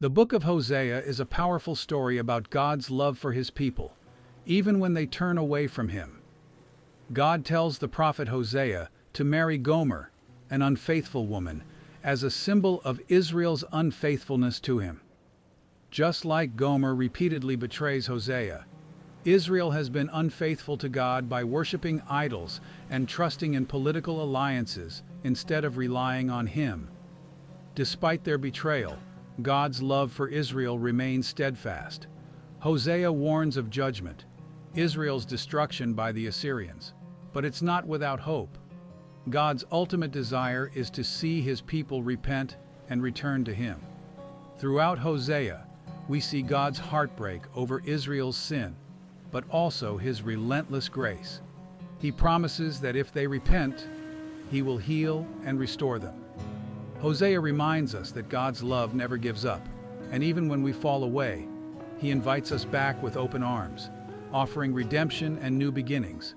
The book of Hosea is a powerful story about God's love for his people, even when they turn away from him. God tells the prophet Hosea to marry Gomer, an unfaithful woman, as a symbol of Israel's unfaithfulness to him. Just like Gomer repeatedly betrays Hosea, Israel has been unfaithful to God by worshiping idols and trusting in political alliances instead of relying on him. Despite their betrayal, God's love for Israel remains steadfast. Hosea warns of judgment, Israel's destruction by the Assyrians. But it's not without hope. God's ultimate desire is to see his people repent and return to him. Throughout Hosea, we see God's heartbreak over Israel's sin, but also his relentless grace. He promises that if they repent, he will heal and restore them. Hosea reminds us that God's love never gives up, and even when we fall away, he invites us back with open arms, offering redemption and new beginnings.